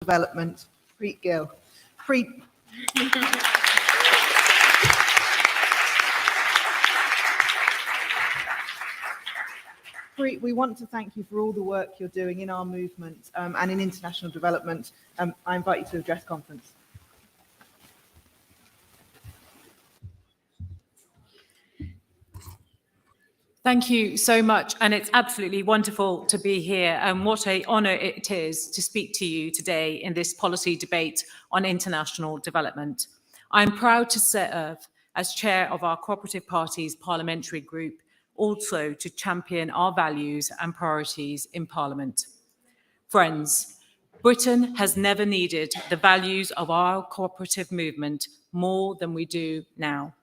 Development, Preet Gill. Preet. Preet, we want to thank you for all the work you're doing in our movement and in international development. I invite you to address conference. Thank you so much, and it's absolutely wonderful to be here, and what an honour it is to speak to you today in this policy debate on international development. I'm proud to serve as chair of our Cooperative Party's parliamentary group, also to champion our values and priorities in Parliament. Friends, Britain has never needed the values of our cooperative movement more than we do now.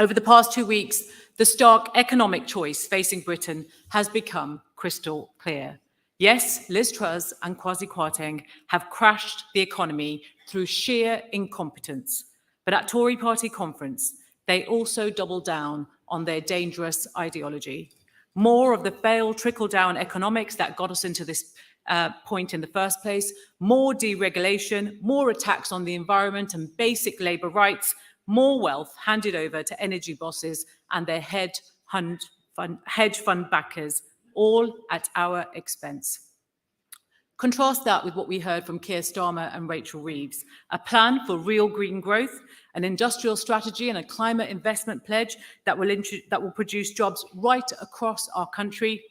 Over the past 2 weeks, the stark economic choice facing Britain has become crystal clear. Yes, Liz Truss and Kwasi Kwarteng have crashed the economy through sheer incompetence. But at Tory party conference, they also doubled down on their dangerous ideology. More of the failed trickle-down economics that got us into this point in the first place, more deregulation, more attacks on the environment and basic labour rights, more wealth handed over to energy bosses and their hedge fund backers, all at our expense. Contrast that with what we heard from Keir Starmer and Rachel Reeves, a plan for real green growth, an industrial strategy and a climate investment pledge that will produce jobs right across our country,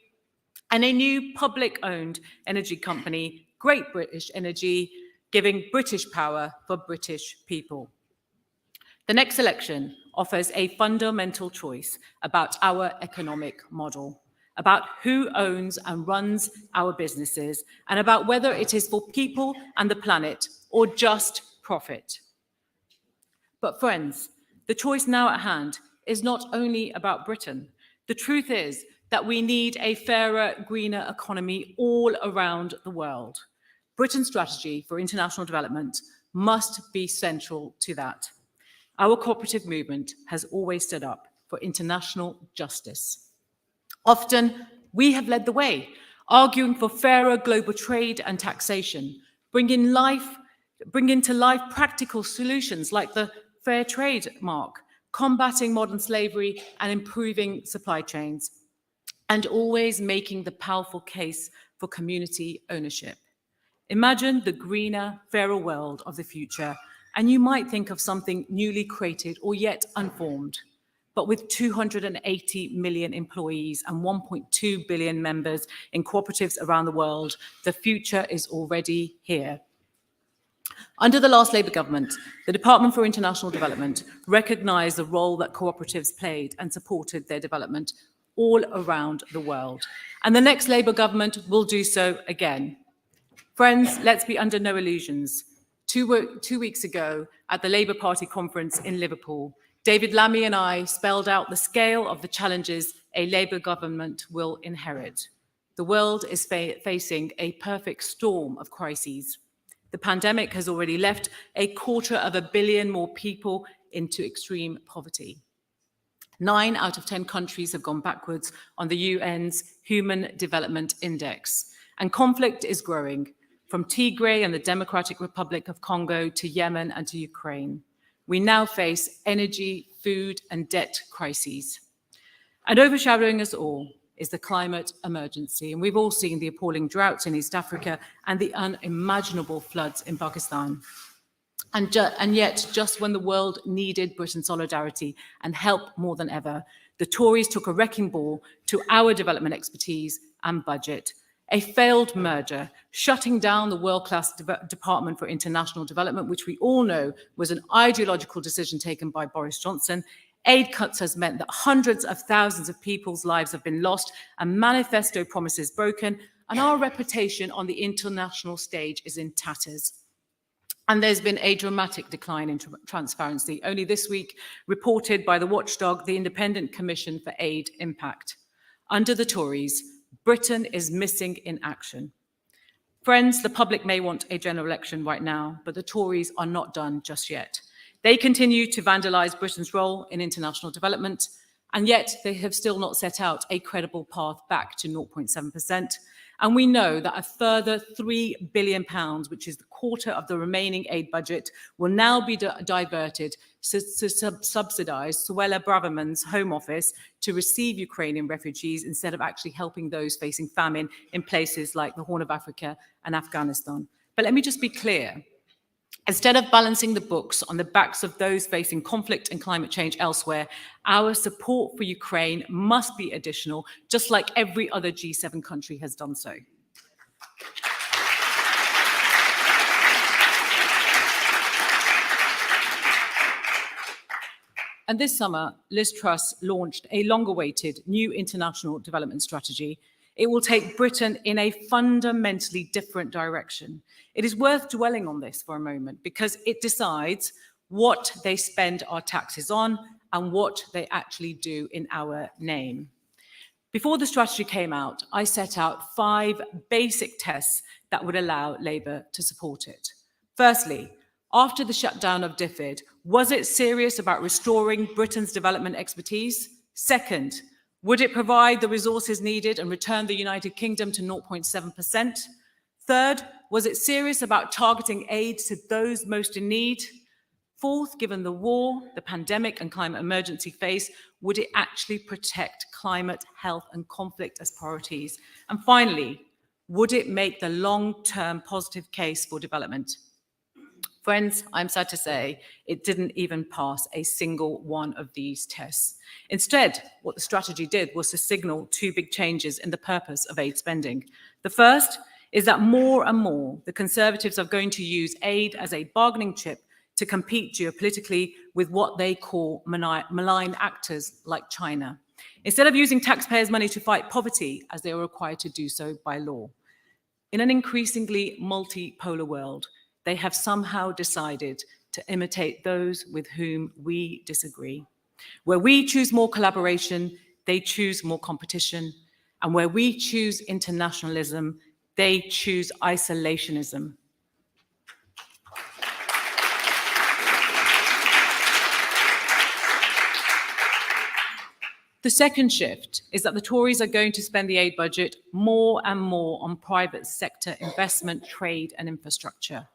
and a new public-owned energy company, Great British Energy, giving British power for British people. The next election offers a fundamental choice about our economic model, about who owns and runs our businesses, and about whether it is for people and the planet or just profit. But friends, the choice now at hand is not only about Britain. The truth is that we need a fairer, greener economy all around the world. Britain's strategy for international development must be central to that. Our cooperative movement has always stood up for international justice. Often, we have led the way, arguing for fairer global trade and taxation, bringing to life practical solutions like the fair trade mark, combating modern slavery and improving supply chains, and always making the powerful case for community ownership. Imagine the greener, fairer world of the future, and you might think of something newly created or yet unformed. But with 280 million employees and 1.2 billion members in cooperatives around the world, the future is already here. Under the last Labour government, the Department for International Development recognised the role that cooperatives played and supported their development all around the world. And the next Labour government will do so again. Friends, let's be under no illusions. Two weeks ago, at the Labour Party conference in Liverpool, David Lammy and I spelled out the scale of the challenges a Labour government will inherit. The world is facing a perfect storm of crises. The pandemic has already left 250 million more people into extreme poverty. 9 out of 10 countries have gone backwards on the UN's Human Development Index, and conflict is growing, from Tigray and the Democratic Republic of Congo to Yemen and to Ukraine. We now face energy, food, and debt crises. And overshadowing us all is the climate emergency. And we've all seen the appalling droughts in East Africa and the unimaginable floods in Pakistan. And yet, just when the world needed Britain's solidarity and help more than ever, the Tories took a wrecking ball to our development expertise and budget. A failed merger, shutting down the world-class Department for International Development, which we all know was an ideological decision taken by Boris Johnson. Aid cuts has meant that hundreds of thousands of people's lives have been lost and manifesto promises broken, and our reputation on the international stage is in tatters. And there's been a dramatic decline in transparency, only this week reported by the watchdog, the Independent Commission for Aid Impact. Under the Tories, Britain is missing in action. Friends, the public may want a general election right now, but the Tories are not done just yet. They continue to vandalise Britain's role in international development, and yet they have still not set out a credible path back to 0.7%. And we know that a further £3 billion, which is the quarter of the remaining aid budget, will now be diverted to subsidise Suella Braverman's Home Office to receive Ukrainian refugees instead of actually helping those facing famine in places like the Horn of Africa and Afghanistan. But let me just be clear. Instead of balancing the books on the backs of those facing conflict and climate change elsewhere, our support for Ukraine must be additional, just like every other G7 country has done so. And this summer, Liz Truss launched a long-awaited new international development strategy. It will take Britain in a fundamentally different direction. It is worth dwelling on this for a moment because it decides what they spend our taxes on and what they actually do in our name. Before the strategy came out, I set out 5 basic tests that would allow Labour to support it. Firstly, after the shutdown of DFID, was it serious about restoring Britain's development expertise? Second, would it provide the resources needed and return the United Kingdom to 0.7%? Third, was it serious about targeting aid to those most in need? Fourth, given the war, the pandemic and climate emergency phase, would it actually protect climate, health and conflict as priorities? And finally, would it make the long-term positive case for development? Friends, I'm sad to say it didn't even pass a single one of these tests. Instead, what the strategy did was to signal 2 big changes in the purpose of aid spending. The first is that more and more the Conservatives are going to use aid as a bargaining chip to compete geopolitically with what they call malign actors like China, instead of using taxpayers' money to fight poverty as they are required to do so by law. In an increasingly multipolar world, they have somehow decided to imitate those with whom we disagree. Where we choose more collaboration, they choose more competition. And where we choose internationalism, they choose isolationism. The second shift is that the Tories are going to spend the aid budget more and more on private sector investment, trade and infrastructure.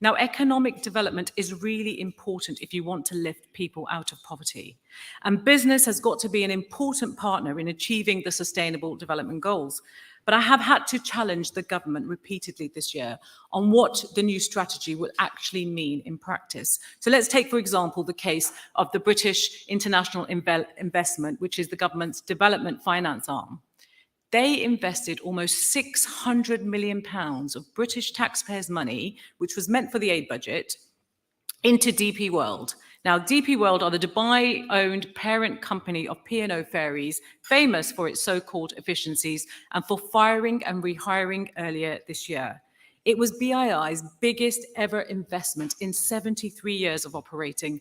Now, economic development is really important if you want to lift people out of poverty. And business has got to be an important partner in achieving the Sustainable Development Goals. But I have had to challenge the government repeatedly this year on what the new strategy will actually mean in practice. So let's take, for example, the case of the British International Investment, which is the government's development finance arm. They invested almost £600 million of British taxpayers' money, which was meant for the aid budget, into DP World. Now, DP World are the Dubai-owned parent company of P&O Ferries, famous for its so-called efficiencies and for firing and rehiring earlier this year. It was BII's biggest ever investment in 73 years of operating.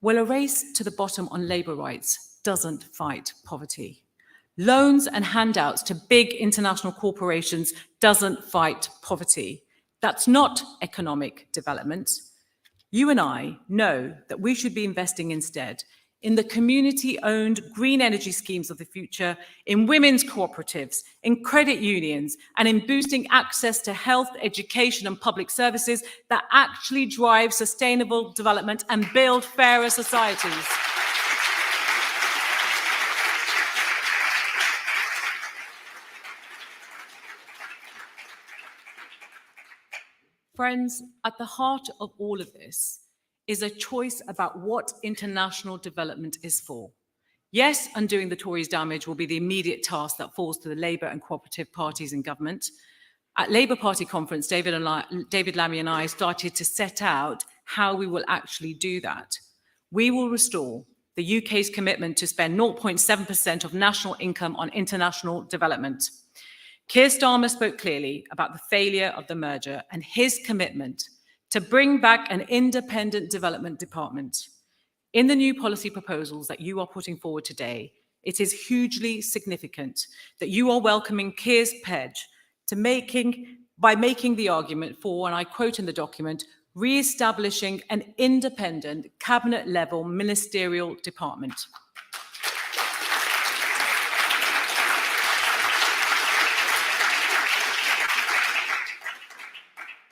Well, a race to the bottom on labour rights doesn't fight poverty. Loans and handouts to big international corporations doesn't fight poverty. That's not economic development. You and I know that we should be investing instead in the community-owned green energy schemes of the future, in women's cooperatives, in credit unions, and in boosting access to health, education, and public services that actually drive sustainable development and build fairer societies. Friends, at the heart of all of this is a choice about what international development is for. Yes, undoing the Tories' damage will be the immediate task that falls to the Labour and cooperative parties in government. At Labour Party conference, David Lammy and I started to set out how we will actually do that. We will restore the UK's commitment to spend 0.7% of national income on international development. Keir Starmer spoke clearly about the failure of the merger and his commitment to bring back an independent development department. In the new policy proposals that you are putting forward today, it is hugely significant that you are welcoming Keir's pledge to by making the argument for, and I quote in the document, re-establishing an independent cabinet-level ministerial department.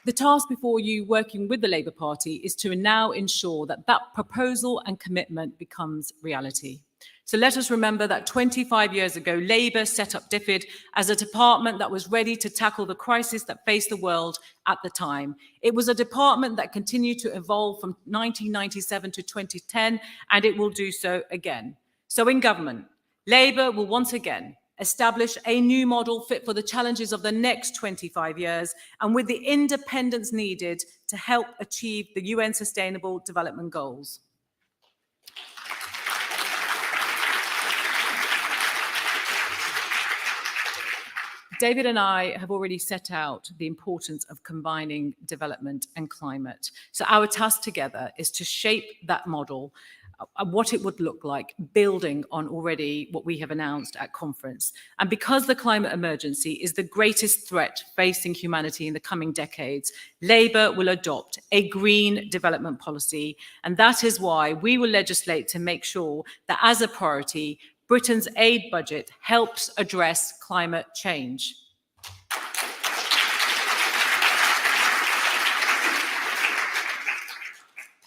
The task before you working with the Labour Party is to now ensure that that proposal and commitment becomes reality. So let us remember that 25 years ago, Labour set up DFID as a department that was ready to tackle the crisis that faced the world at the time. It was a department that continued to evolve from 1997 to 2010, and it will do so again. So in government, Labour will once again establish a new model fit for the challenges of the next 25 years and with the independence needed to help achieve the UN Sustainable Development Goals. David and I have already set out the importance of combining development and climate. So our task together is to shape that model, what it would look like, building on already what we have announced at conference. And because the climate emergency is the greatest threat facing humanity in the coming decades, Labour will adopt a green development policy. And that is why we will legislate to make sure that as a priority, Britain's aid budget helps address climate change.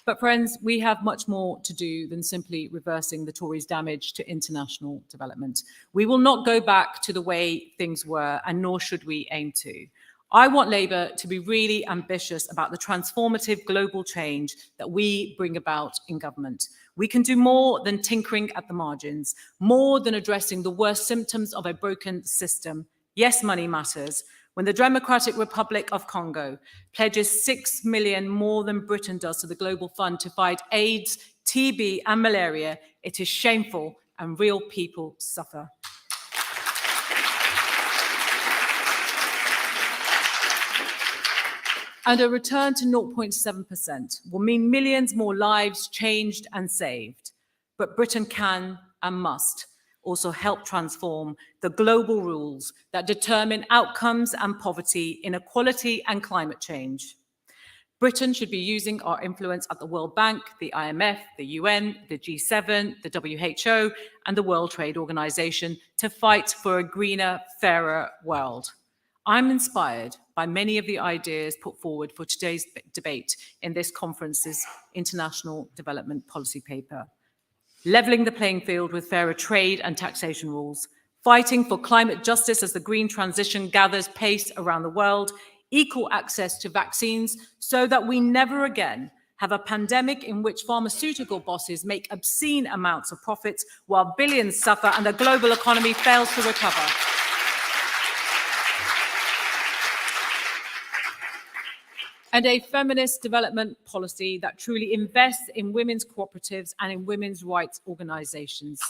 But friends, we have much more to do than simply reversing the Tories' damage to international development. We will not go back to the way things were, and nor should we aim to. I want Labour to be really ambitious about the transformative global change that we bring about in government. We can do more than tinkering at the margins, more than addressing the worst symptoms of a broken system. Yes, money matters. When the Democratic Republic of Congo pledges 6 million more than Britain does to the Global Fund to fight AIDS, TB, and malaria, it is shameful and real people suffer. And a return to 0.7% will mean millions more lives changed and saved. But Britain can and must also help transform the global rules that determine outcomes and poverty, inequality, and climate change. Britain should be using our influence at the World Bank, the IMF, the UN, the G7, the WHO, and the World Trade Organization to fight for a greener, fairer world. I'm inspired by many of the ideas put forward for today's debate in this conference's International Development Policy paper. Levelling the playing field with fairer trade and taxation rules, fighting for climate justice as the green transition gathers pace around the world, equal access to vaccines so that we never again have a pandemic in which pharmaceutical bosses make obscene amounts of profits while billions suffer and the global economy fails to recover. And a feminist development policy that truly invests in women's cooperatives and in women's rights organisations.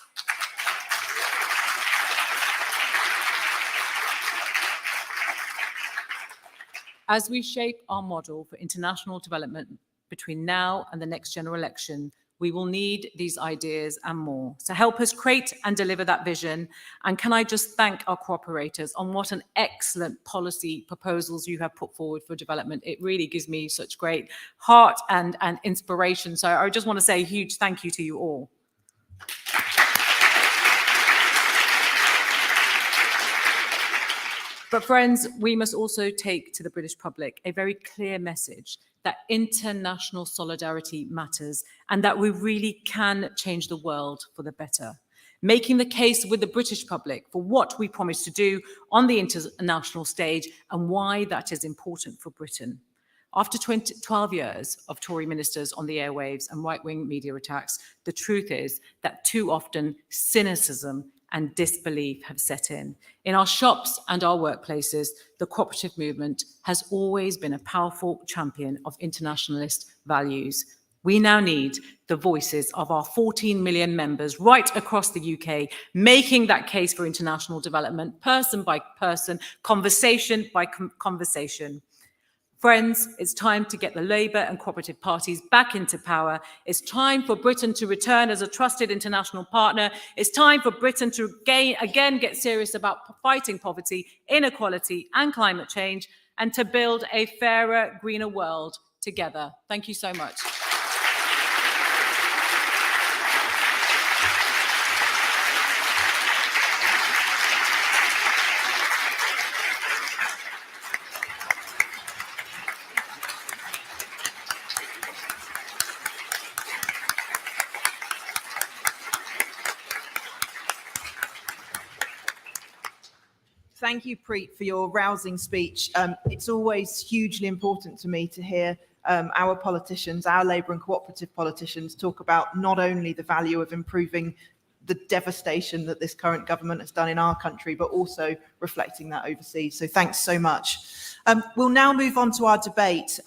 As we shape our model for international development between now and the next general election, we will need these ideas and more. So help us create and deliver that vision. And can I just thank our cooperators on what an excellent policy proposals you have put forward for development. It really gives me such great heart and inspiration. So I just want to say a huge thank you to you all. But friends, we must also take to the British public a very clear message that international solidarity matters and that we really can change the world for the better. Making the case with the British public for what we promised to do on the international stage and why that is important for Britain. After 12 years of Tory ministers on the airwaves and right-wing media attacks, the truth is that too often cynicism and disbelief have set in. In our shops and our workplaces, the cooperative movement has always been a powerful champion of internationalist values. We now need the voices of our 14 million members right across the UK, making that case for international development, person by person, conversation by conversation. Friends, it's time to get the Labour and cooperative parties back into power. It's time for Britain to return as a trusted international partner. It's time for Britain to again get serious about fighting poverty, inequality, and climate change, and to build a fairer, greener world together. Thank you so much. Thank you, Preet, for your rousing speech. It's always hugely important to me to hear our politicians, our Labour and cooperative politicians, talk about not only the value of improving the devastation that this current government has done in our country, but also reflecting that overseas. So thanks so much. We'll now move on to our debate.